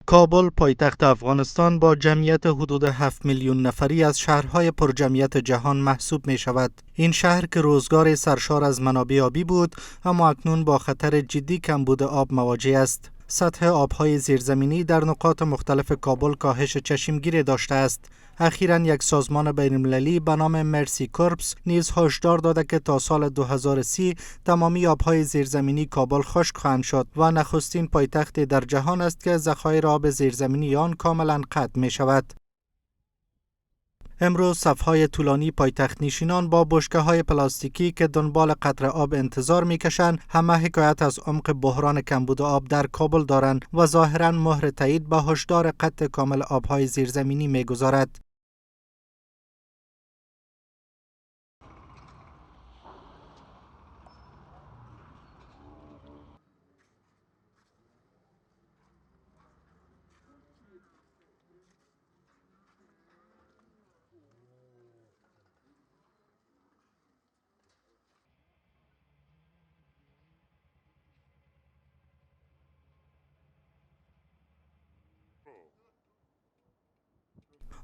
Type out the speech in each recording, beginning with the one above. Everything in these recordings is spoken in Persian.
کابل پایتخت افغانستان با جمعیت حدود 7 میلیون نفری از شهرهای پرجمعیت جهان محسوب می شود. این شهر که روزگار سرشار از منابع آبی بود، اما اکنون با خطر جدی کمبود آب مواجه است. سطح آبهای زیرزمینی در نقاط مختلف کابل کاهش چشمگیری داشته است. اخیراً یک سازمان بین‌المللی به نام مرسی کورپس نیز هشدار داده که تا سال 2030 تمامی آبهای زیرزمینی کابل خشک خواهند شد و نخستین پایتخت در جهان است که ذخایر آب زیرزمینی آن کاملاً قطع می شود. امروز صف‌های طولانی پایتخت نشینان با بشکه‌های پلاستیکی که دنبال قطره آب انتظار می‌کشند، همه حکایت از عمق بحران کمبود آب در کابل دارند و ظاهراً مهر تایید به هشدار قطع کامل آب‌های زیرزمینی می‌گذارد.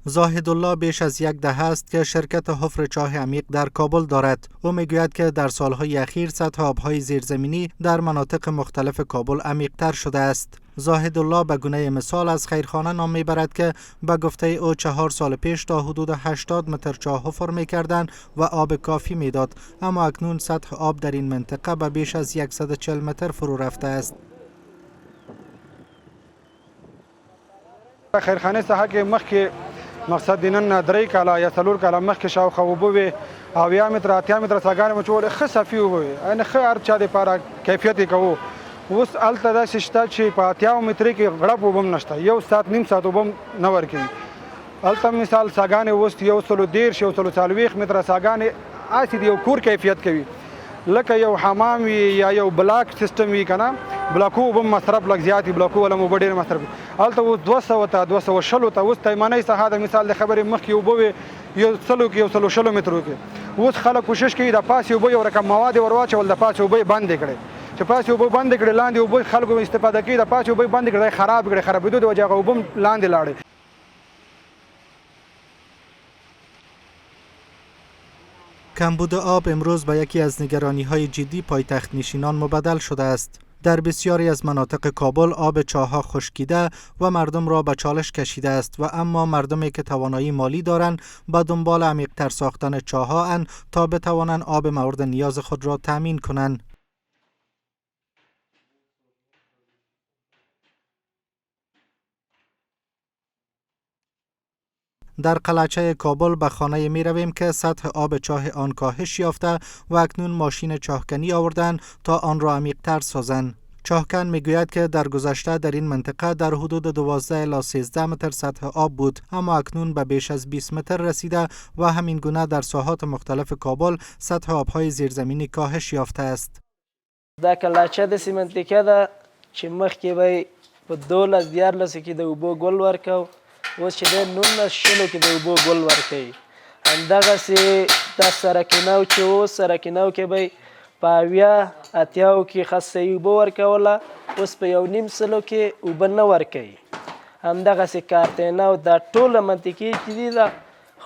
زاهدالله بیش از یک دهه است که شرکت حفر چاه عمیق در کابل دارد. او میگوید که در سالهای اخیر سطح آبهای زیرزمینی در مناطق مختلف کابل عمیق‌تر شده است. زاهدالله به گونه مثال از خیرخانه نام میبرد که به گفته او 4 سال پیش تا حدود 80 متر چاه حفر میکردند و آب کافی میداد، اما اکنون سطح آب در این منطقه به بیش از 140 متر فرو رفته است. خیرخانه څخه کې مخکې مقصد د نن 3 کاله یا 4 کاله مخکې شاوخوا اوبه وې او 80 متره 80 متره څاګانې مو چولې ښه صفي اوبه وې، یعنې ښه هر چا دپاره کیفیت یې کوو. اوس هلته داسې شته چې په 80 مترې کې غړپ اوبه هم نشته، 1 ساعت نیم ساعت اوبه هم نه ورکوي. هلته مثال څاګانې اوس 130 140 متره څاګانې هسې د یو کور کیفیت کوي، لکه یو حمام وي یا یو بلاک سیستم وي که نه، بلاکو اوبه مصرف لږ زیات وي، بلاکو والا اوبه ډېرې مصرف وي. هلته اوس 200 ته 220 ته اوس تیمنۍ څخه د مثال د خبرې مخکې اوبه وې 100 کې 120 مترو کې، اوس خلک کوشش کوي د پاسې اوبه یو رقم مواد ور واچول، د پاسې اوبه یې بندې کړې چې پاسې اوبه بندې کړې، لاندې اوبه خلکو استفاده کوي، د پاسې اوبه یې بندې کړې، خراب کړې، خرابېدو د وجې هغه اوبه هم لاندې لاړې. کمبود آب امروز به یکی از نگرانی‌های جدی پایتخت نشینان مبدل شده است. در بسیاری از مناطق کابل آب چاه‌ها خشکیده و مردم را به چالش کشیده است و اما مردمی که توانایی مالی دارند به دنبال عمیق‌تر ساختن چاه‌ها اند تا بتوانند آب مورد نیاز خود را تامین کنند. در قلعچه کابل به خانه می رویم که سطح آب چاه آن کاهش یافته و اکنون ماشین چاهکنی آوردن تا آن را عمیق‌تر سازند. چاهکن میگوید که در گذشته در این منطقه در حدود 12 الی 13 متر سطح آب بود، اما اکنون به بیش از 20 متر رسیده و همین گونه در ساحات مختلف کابل سطح آبهای زیرزمینی کاهش یافته است. دا قلعچه داسې منطقه ده چې مخکې به په 12 کې د اوبو ګل ورکو، اوس چې دی 19 کې د اوبو ګل ورکوي. همدغسې دا سرکینو چې و سرکینو کې به په 80 کې خاصه اوبه ورکوله، اوس په 1.5 کې اوبه نه ورکوي. همدغسې کارتینو دا ټوله منطقې چې دي دا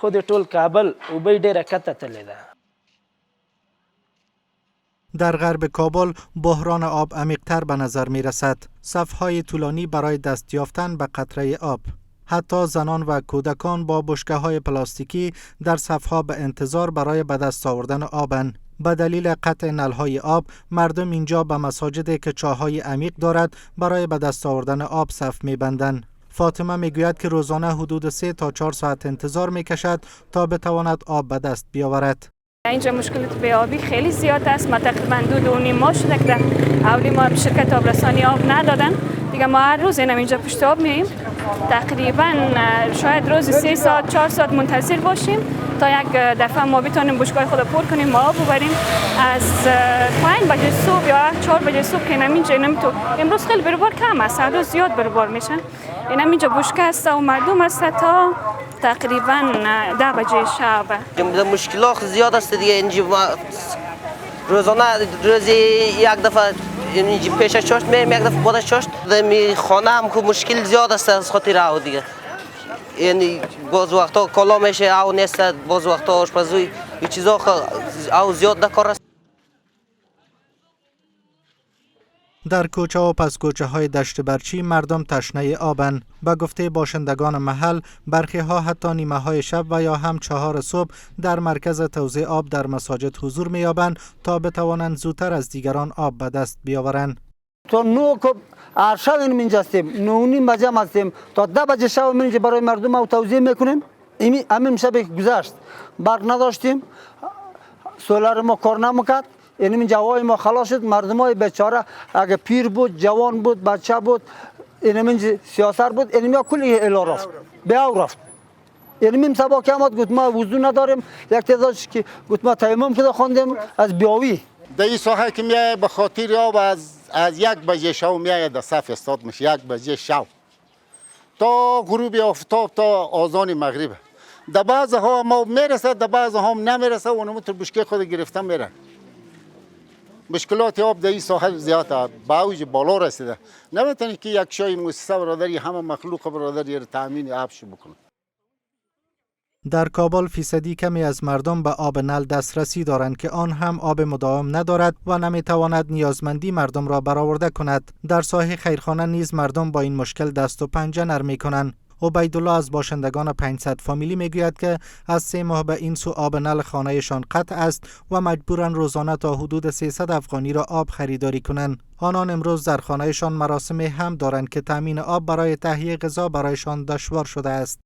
خو د ټول کابل اوبه یې ډېره کته تلې ده. در غرب کابل بحران آب عمیق‌تر به نظر می رسد. صف‌های طولانی برای دست یافتن به قطره آب. حتی زنان و کودکان با بشکه‌های پلاستیکی در صف‌ها به انتظار برای به دست آوردن آبند. به دلیل قطع نل‌های آب، مردم اینجا به مساجدی که چاه‌های عمیق دارد برای به دست آوردن آب صف می‌بندند. فاطمه میگوید که روزانه حدود 3 تا 4 ساعت انتظار می‌کشد تا بتواند آب به دست بیاورد. اینجا مشکلات بیابی خیلی زیاد است. ما تقریبا 2.5 ماه شده که در اولی ما شرکت آبرسانی آب ندادن. دیگه ما هر روز اینجا پشت آب میاییم. تقریبا شاید روزی 3 ساعت 4 ساعت منتظر باشیم تا یک دفعه ما بتونیم بشکای خود پر کنیم و آب ببریم. از 5 بجه صبح یا 4 بجه صبح که اینجا تو امروز خیلی بربار کم است، هر روز زیاد بربار میشن. اینجا بشکه است و مردم است تا تقریبا 10 بجه شب. مشکلات زیاد است دیگه. اینجا روزانه روزی یک دفعه اینجا پیش چاشت میریم یک دفعه بعد چاشت می خانه هم که مشکل زیاد است از خاطر آو دیگه. یعنی باز وقتا کالا میشه آو نیست، باز وقتا آشپزی این چیزا آو زیاد دکار است. در کوچه و پس کوچه های دشت برچی مردم تشنه آبند. به گفته باشندگان محل برخی ها حتی نیمه های شب و یا هم 4 صبح در مرکز توزیع آب در مساجد حضور می یابند تا بتوانند زودتر از دیگران آب به دست بیاورند. تا 9 شب اینجا هستیم، 9 بجه هستیم تا 10 بجه شب اینجا برای مردم او توزیع میکنیم. همین شب گذشت برق نداشتیم، سولار ما کار نمیکرد، این جوای ما خلاص شد. مردم های بیچاره اگه پیر بود، جوان بود، بچه بود، این سیاسر بود، این کلی الا رفت بیا رفت. این سبا که آمد گفت ما وضو نداریم، یک تعدادش که گفت ما تیمم که خواندیم از بیاوی. در این ساحه که میای به خاطر آب از 1 بجه شب میای در صف استاد میشه، 1 بجه شب تا غروب آفتاب تا آذان مغرب. در بعض ها ما میرسه، در بعض ها نمیرسه، اونم تو بشکه خود گرفتن میرن. مشکلات آب در این ساحل زیاده، به اوج بالا رسیده. نمیتونی که یک شای مؤسسه برادری همه مخلوق برادری تامین آبش بکنه. در کابل فیصدی کمی از مردم به آب نل دسترسی دارند که آن هم آب مداوم ندارد و نمیتواند نیازمندی مردم را برآورده کند. در ساحه خیرخانه نیز مردم با این مشکل دست و پنجه نرم می‌کنند. عبیدالله از باشندگان 500 فامیلی میگوید که از 3 ماه به این سو آب نل خانهشان قطع است و مجبورند روزانه تا حدود 300 افغانی را آب خریداری کنند. آنان امروز در خانهشان مراسم هم دارند که تامین آب برای تهیه غذا برایشان دشوار شده است.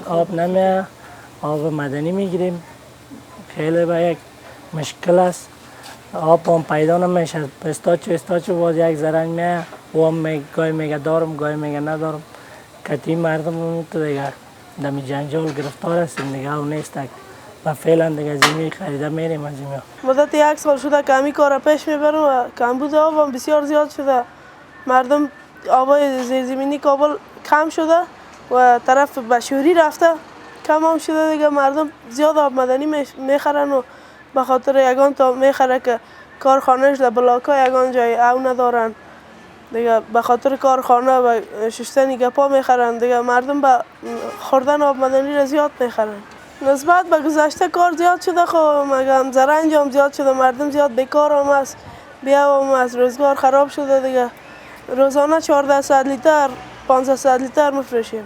آب نمیه، آب مدنی میگیریم، خیلی با یک مشکل است. آب هم پیدا نمیشه، استاچو باز یک زرنگ میه و هم گاهی میگه دارم گاهی میگه ندارم. کتی مردم تو دیگه دمی جنجال گرفتار هستیم دیگه او نیست و فعلا دیگه زمین خریده میریم از زمین. مدت 1 سال شده که همی کار پیش میبرم و کمبود آب هم بسیار زیاد شده. مردم آبای زیرزمینی کابل کم شده و طرف بشوری رفته کم هم شده دیگه. مردم زیاد آب مدنی میخرن و به خاطر یگان تا میخره که کارخانهش در بلاکا یگان جای او ندارن دیگه، به خاطر کارخانه و ششتنی گپا میخرن دیگه. مردم به خوردن آب مدنی را زیاد میخرن. نسبت به گذشته کار زیاد شده، خب مگم زرنج هم زیاد شده، مردم زیاد بیکار هم است، بیا هم از روزگار خراب شده دیگه. روزانه 1400 لیتر 500 لیتر مفرشیم.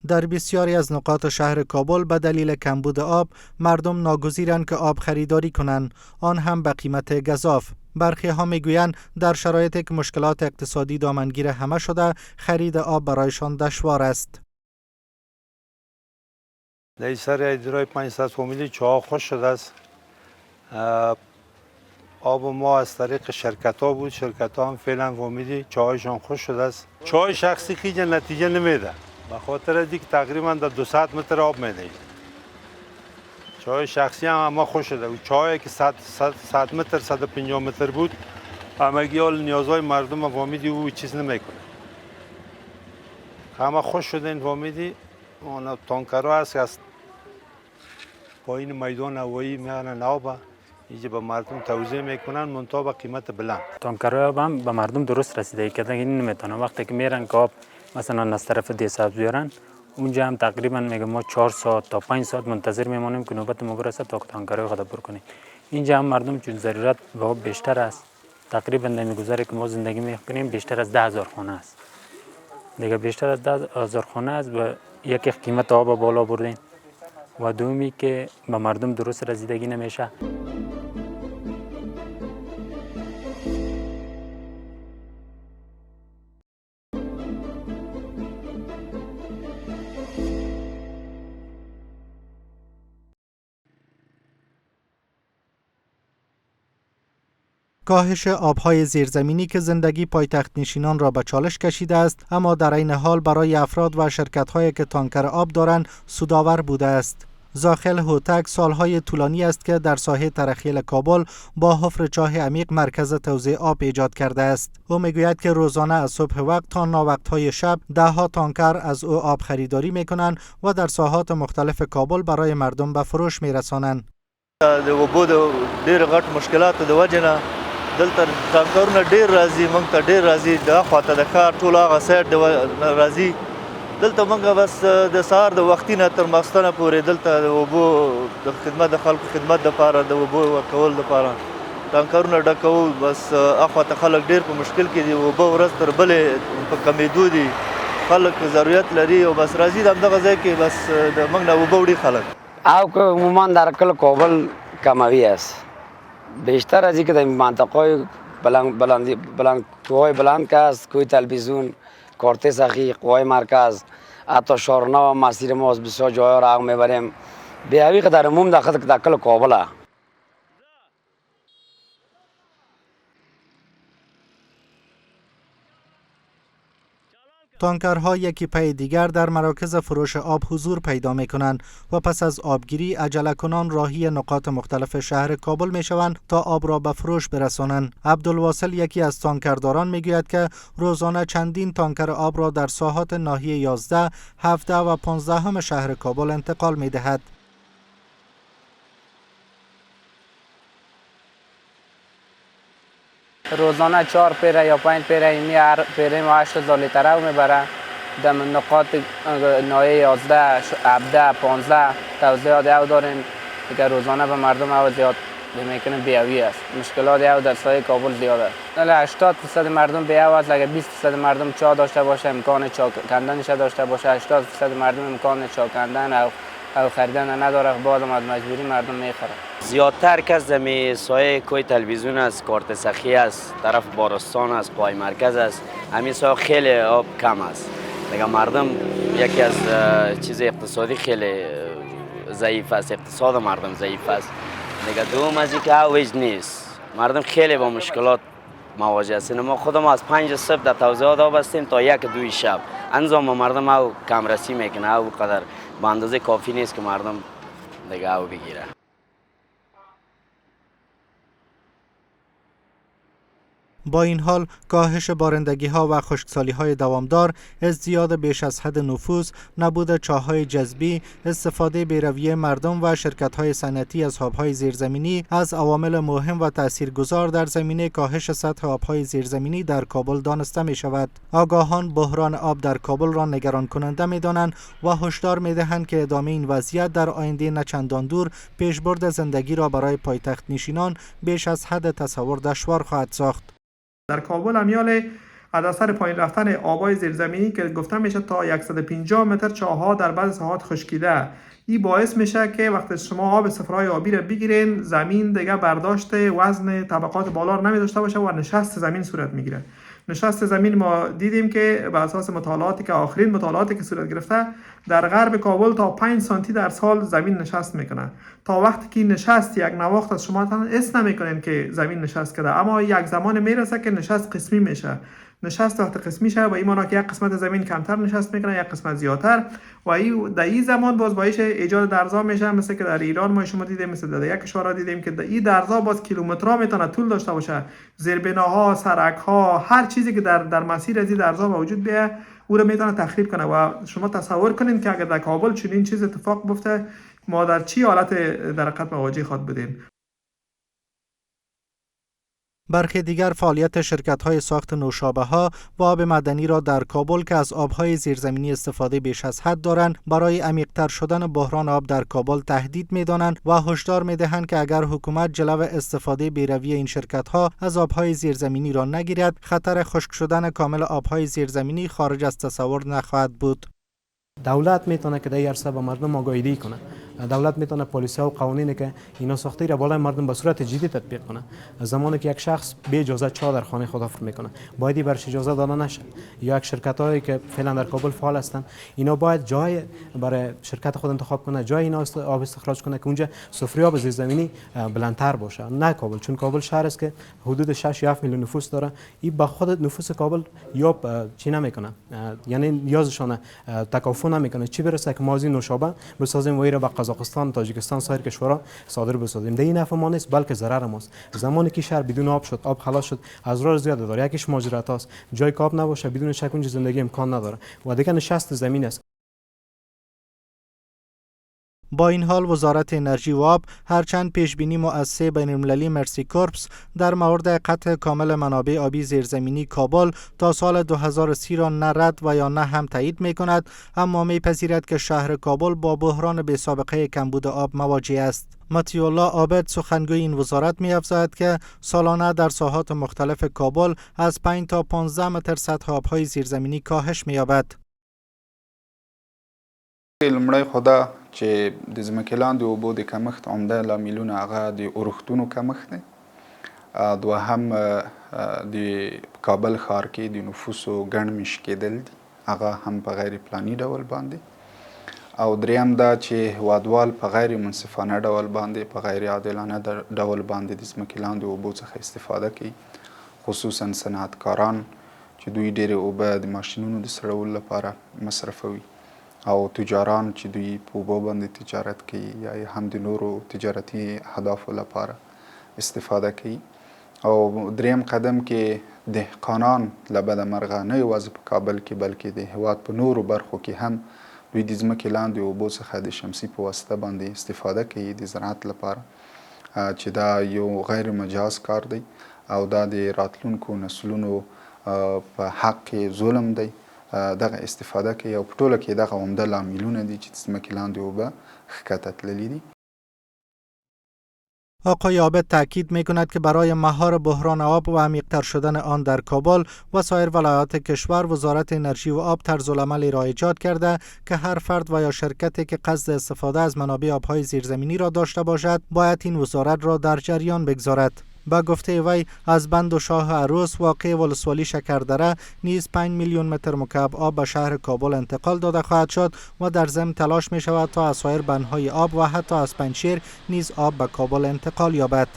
در بسیاری از نقاط شهر کابل به دلیل کمبود آب مردم ناگزیرند که آب خریداری کنند، آن هم به قیمت گزاف. برخی ها میگویند در شرایطی که مشکلات اقتصادی دامنگیر همه شده خرید آب برایشان دشوار است. در سر ادرای 500 فامیلی چاه خوش شده است. آب ما از طریق شرکت ها بود، شرکت ها هم فعلا فامیلی چاهشان خوش شده است. چاه شخصی خیلی نتیجه نمیده، به خاطر دیگه تقریبا در 200 متر آب میده. چاه شخصی هم ما خوش شده و چاهی که 100 متر 150 متر بود همگی حال نیازهای مردم فامیلی او چیز نمیکنه. همه خوش شده این فامیلی. اون تانکرها هست که از پایین میدان هوایی میارن آب اینجا به مردم توزیع میکنن منتها به قیمت بلند. تانکرها هم به مردم درست رسیده که این نمیتونه وقتی که میرن که آب مثلا از طرف دیساب بیارن اونجا هم تقریبا میگه ما 4 ساعت تا 5 ساعت منتظر میمونیم که نوبت ما برسه تا تانکرها خود پر کنیم. اینجا هم مردم چون ضرورت به آب بیشتر است، تقریبا نمیگذاره که ما زندگی میکنیم بیشتر از 10,000 خانه است دیگه، بیشتر از 10,000 خانه است و یک قیمت آب بالا بردین و دومی که به مردم درست رسیدگی نمیشه. کاهش آبهای زیرزمینی که زندگی پایتخت نشینان را به چالش کشیده است، اما در این حال برای افراد و شرکت‌هایی که تانکر آب دارند سودآور بوده است. زاخل هوتک سالهای طولانی است که در ساحه ترخیل کابل با حفر چاه عمیق مرکز توزیع آب ایجاد کرده است. او میگوید که روزانه از صبح وقت تا ناوقت‌های شب 10 تانکر از او آب خریداری می‌کنند و در ساحات مختلف کابل برای مردم به فروش می‌رسانند. د اوبو د ډېر غټ مشکلاتو د وجه نه دلته ټانکرونه ډېر راځي، موږ ته ډېر راځي، دا خواته د ښار ټول هغه سایډ راځي. دلته موږ بس د سهار د وختي نه تر ماخستنه پورې دلته د اوبو د خدمت د خلکو خدمت دپاره د اوبو ورکول دپاره ټانکرونه ډکوو. بس اخواته خلک ډېر په مشکل کې دي، اوبه ورځ تر بلې په کمېدو دي، خلک ضرورت لري او بس راځي د همدغه ځای کې بس د موږ نه اوبه وړي خلک. او که عموما در کل کابل کموی است، بیشتر از اینکه در منطقه کوههای بلند که است، کوه تلویزیون، کارت سخی، قوای مرکز، حتی شارنا و مسیر ما از بسیار جاها را میبریم. بیاوی که در عموم در کل کابل است. تانکرها یکی پی دیگر در مراکز فروش آب حضور پیدا می کنند و پس از آبگیری عجله کنان راهی نقاط مختلف شهر کابل می شوند تا آب را به فروش برسانند. عبدالواصل یکی از تانکرداران می گوید که روزانه چندین تانکر آب را در ساحات ناحیه 11، 17 و 15 شهر کابل انتقال می دهد. روزانه 4 پیره یا 5 پیره ایمی هر پیره ما 8000 لیتر میبره در نقاط ناحیه 11 17 15 توزیعات او داریم دیگه. روزانه به مردم او زیاد میکنه بیاوی است، مشکلات او در سایه کابل زیاد است. 80% مردم بیاو است، اگر 20% مردم چا داشته باشه امکان چا کندنش داشته باشه، 80% مردم امکان چا کندن او خریدن نداره، بعدم از مجبوری مردم میخره. زیادتر کس دمی سایه کوی تلویزیون است، کارت سخی است، طرف بارستان است، قوای مرکز است. همین سایه خیلی آب کم است دیگه. مردم یکی از چیز اقتصادی خیلی ضعیف است، اقتصاد مردم ضعیف است دیگه. دوم از اینکه اوج نیست، مردم خیلی با مشکلات مواجه هستیم. ما خودم از 5 صبح در توزیعات آب هستیم تا 1-2 شب. انظام مردم او کمرسی میکنه، او قدر به اندازه کافی نیست که مردم دیگه او بگیره. با این حال کاهش بارندگی ها و خشکسالی های دوامدار، ازدیاد بیش از حد نفوذ، نبود چاه‌های جذبی، استفاده بی‌رویه مردم و شرکت‌های صنعتی از آب‌های زیرزمینی از عوامل مهم و تاثیرگذار در زمینه کاهش سطح آب‌های زیرزمینی در کابل دانسته می‌شود. آگاهان بحران آب در کابل را نگران کننده می‌دانند و هشدار می‌دهند که ادامه این وضعیت در آینده نچندان دور پیشبرد زندگی را برای پایتخت نشینان بیش از حد تصور دشوار خواهد ساخت. در کابل امیال از اثر پایین رفتن آبای زیرزمینی که گفته میشه تا 150 متر چاه‌ها در بعض ساحات خشکیده، این باعث میشه که وقتی شما آب صفرای آبی را بگیرین، زمین دیگه برداشت وزن طبقات بالا را نمی‌داشته باشه و نشست زمین صورت میگیره. نشست زمین ما دیدیم که بر اساس مطالعاتی که آخرین مطالعاتی که صورت گرفته در غرب کابل تا 5 سانتی در سال زمین نشست میکنه. تا وقتی که نشست یک نواخت از شما حس نمیکنین که زمین نشست کرده، اما یک زمان میرسه که نشست قسمی میشه. نشست وقت قسمی شه و این معنی که یک قسمت زمین کمتر نشست میکنه، یک قسمت زیادتر، و در این زمان باز باعث ایجاد درزا میشه. مثل که در ایران ما شما دیدیم، مثل در یک کشور دیدیم که این درزا باز کیلومترها میتونه طول داشته باشه. زیربناها، سرک‌ها، هر چیزی که در مسیر از این درزا وجود بیه او رو میتونه تخریب کنه. و شما تصور کنین که اگر در کابل چنین چیز اتفاق بیفته ما در چی حالت در حقیقت مواجه خود بودیم. برخی دیگر فعالیت شرکت‌های ساخت نوشابه‌ها و آب معدنی را در کابل که از آب‌های زیرزمینی استفاده بیش از حد دارند برای عمیق‌تر شدن بحران آب در کابل تهدید می‌دانند و هشدار می‌دهند که اگر حکومت جلو استفاده بی‌رویه این شرکت‌ها از آب‌های زیرزمینی را نگیرد، خطر خشک شدن کامل آب‌های زیرزمینی خارج از تصور نخواهد بود. دولت میتونه که در این عرصه به مردم آگاهی کنه. دولت میتونه پالیسی ها و قوانینی که اینا ساخته را بالای مردم به صورت جدی تطبیق کنه. زمانی که یک شخص به اجازه چا در خانه خود افت میکنه باید برش اجازه داده نشه. یا یک شرکت هایی که فعلا در کابل فعال هستند اینا باید جای برای شرکت خود انتخاب کنه، جای اینا آب استخراج کنه که اونجا سفره آب زیرزمینی بلندتر باشه، نه کابل. چون کابل شهر است که حدود 6 یا 7 میلیون نفوس داره، این با خود نفوس کابل یا چی نمیکنه، یعنی نیازشون تکافو نمیکنه. چی برسه که ما از این نوشابه بسازیم و این را به قزاقستان، تاجیکستان، سایر کشورها صادر بسازیم. در این نفع ما نیست بلکه ضرر ماست. زمانی که شهر بدون آب شد، آب خلاص شد، اضرار زیاد داره. یکیش مهاجرت است، جای آب نباشه بدون شک اونجا زندگی امکان نداره و دیگه نشست زمین است. با این حال وزارت انرژی و آب هرچند پیشبینی مؤسسه بین‌المللی مرسی کورپس در مورد قطع کامل منابع آبی زیرزمینی کابل تا سال 2030 را نه رد و یا نه هم تایید می‌کند، اما می‌پذیرد که شهر کابل با بحران بی‌سابقه کمبود آب مواجه است. مطیع الله عابد سخنگوی این وزارت می‌افزاید که سالانه در ساحات مختلف کابل از 5 تا 15 متر سطح آب‌های زیرزمینی کاهش می‌یابد. لومړی خو دا چې د ځمکې لاندې اوبو د کمښت عمده لاملونه هغه د اورښتونو کمښت دی. دوهم د کابل ښار کې د نفوسو ګڼ مېشت کېدل دي، هغه هم په غیر پلاني ډول باندې. او دریم دا چې هیوادوال په غیر منصفانه ډول باندې په غیر عادلانه ډول باندې د ځمکې لاندې اوبو څخه استفاده کوي، خصوصا صنعتکاران چې دوی ډېرې اوبه د ماشینونو د سړولو لپاره مصرفوي، او تجاران چې دوی په اوبو باندې تجارت کوي یا هم د نورو تجارتي اهدافو لپاره استفاده کوي. او دریم قدم کې دهقانان له بده مرغه نه یوازې په کابل کې بلکې د هیواد په نورو برخو کې هم دوی د ځمکې لاندې اوبو څخه د شمسي په واسطه باندې استفاده کوي د زراعت لپاره، چې دا یو غیر مجاز کار دی او دا د راتلونکو نسلونو په حق کې ظلم دی. دغه استفاده کوي او په ټوله کې دغه عمده لاملونه دي چې د ځمکې لاندې اوبه ښکته تللي دي. آقای عابد تاکید می‌کند که برای مهار بحران آب و عمیق‌تر شدن آن در کابل و سایر ولایات کشور وزارت انرژی و آب طرزالعملی را ایجاد کرده که هر فرد و یا شرکتی که قصد استفاده از منابع آب‌های زیرزمینی را داشته باشد باید این وزارت را در جریان بگذارد. با گفته وی از بند و شاه عروس واقع ولسوالی شکردره نیز 5 میلیون متر مکعب آب به شهر کابل انتقال داده خواهد شد و در ضمن تلاش می شود تا از سایر بندهای آب و حتی از پنجشیر نیز آب به کابل انتقال یابد.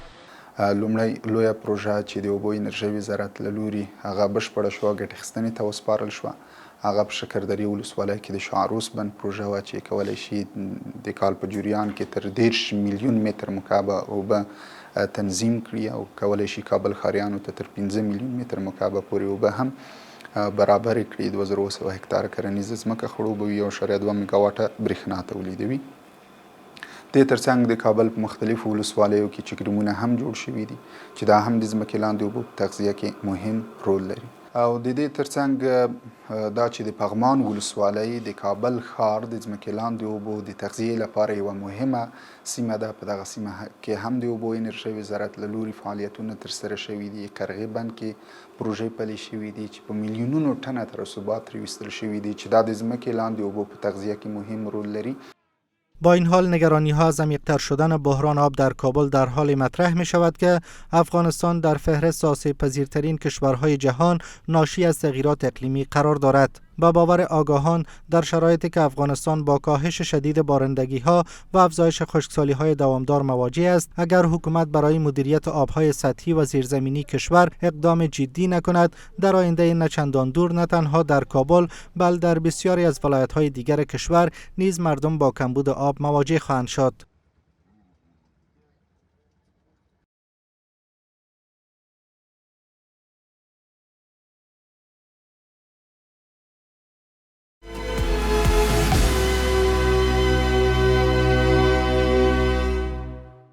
لومړی لویه پروژه چې د اوبو انرژۍ وزارت له لوري هغه بشپړه شوه، ګټې اخیستنې ته وسپارل شوه. هغه په شکردرې ولسوالۍ کې د شاه عروس بند پروژه وه چې کولی شي د کال په جریان کې تر 10 میلیون متر مکعب اوبه تنظیم کړي او کولی شي کابل ښاریانو ته تر 15 میلیون متر مکعب پورې اوبه هم برابر کړي. 2200 هکتاره کرنیزه ځمکه خړوبوي او 1.2 میګاواټه برېښنا تولیدوي. دې ترڅنګ د کابل په مختلفو ولسوالیو کې چکډمونه هم جوړ شوي دي چې دا هم د ځمکې لاندې اوبو په تغذیه کې مهم رول لري. او د دې ترڅنګ دا چې د پغمان ولسوالۍ د کابل ښار د ځمکې لاندې اوبو د تغذیې لپاره یوه مهمه سیمه ده، په دغه سیمه کې هم د اوبو انرژۍ وزارت له لوري فعالیتونه ترسره شوي دي. قرغې بند کې پروژې پلي شوي دي چې په میلیونونو ټنه ترسبات ترې ویستل شوي دي چې دا د ځمکې لاندې اوبو په تغذیه کې مهم رول لري. با این حال نگرانی ها از عمیق‌تر شدن بحران آب در کابل در حال مطرح می شود که افغانستان در فهرست آسیب پذیرترین کشورهای جهان ناشی از تغییرات اقلیمی قرار دارد. با باور آگاهان در شرایطی که افغانستان با کاهش شدید بارندگی ها و افزایش خشکسالی های دوامدار مواجه است، اگر حکومت برای مدیریت آبهای سطحی و زیرزمینی کشور اقدام جدی نکند، در آینده نه چندان دور نه تنها در کابل بل در بسیاری از ولایت‌های دیگر کشور نیز مردم با کمبود آب مواجه خواهند شد.